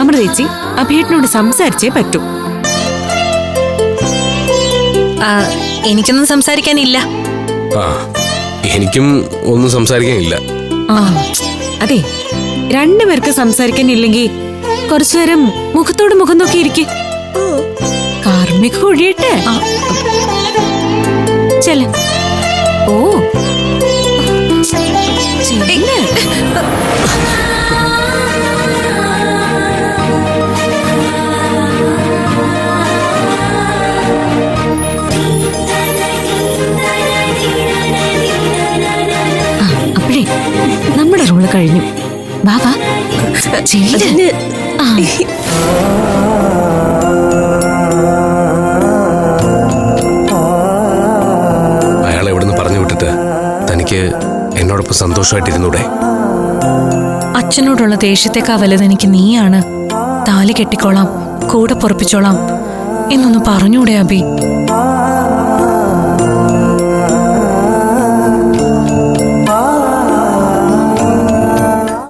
അമൃതേച്ചി അഭിയേട്ടനോട് സംസാരിച്ചേ പറ്റൂ. എനിക്കൊന്നും സംസാരിക്കാനില്ല. എനിക്കും ഒന്നും സംസാരിക്കാനില്ല. അതെ, രണ്ടുപേർക്ക് സംസാരിക്കാനില്ലെങ്കിൽ കുറച്ചുനേരം മുഖത്തോട് മുഖം നോക്കിയിരിക്കെ. കാർമിക ഒഴിയട്ടെ. ചെല ഓ അപ്പോഴേ നമ്മുടെ റോള് കഴിഞ്ഞു. വാ വാ ചെയ്ത്. അയാളെ എവിടുന്ന് പറഞ്ഞു വിട്ടിട്ട് തനിക്ക് എന്നോടൊപ്പം സന്തോഷമായിട്ടിരുന്നൂടെ? അച്ഛനോടുള്ള ദേഷ്യത്തെക്കാ വലുത് എനിക്ക് നീയാണ്. താലി കെട്ടിക്കോളാം, കൂടെ പൊറപ്പിച്ചോളാം എന്നൊന്ന് പറഞ്ഞൂടെ അബി?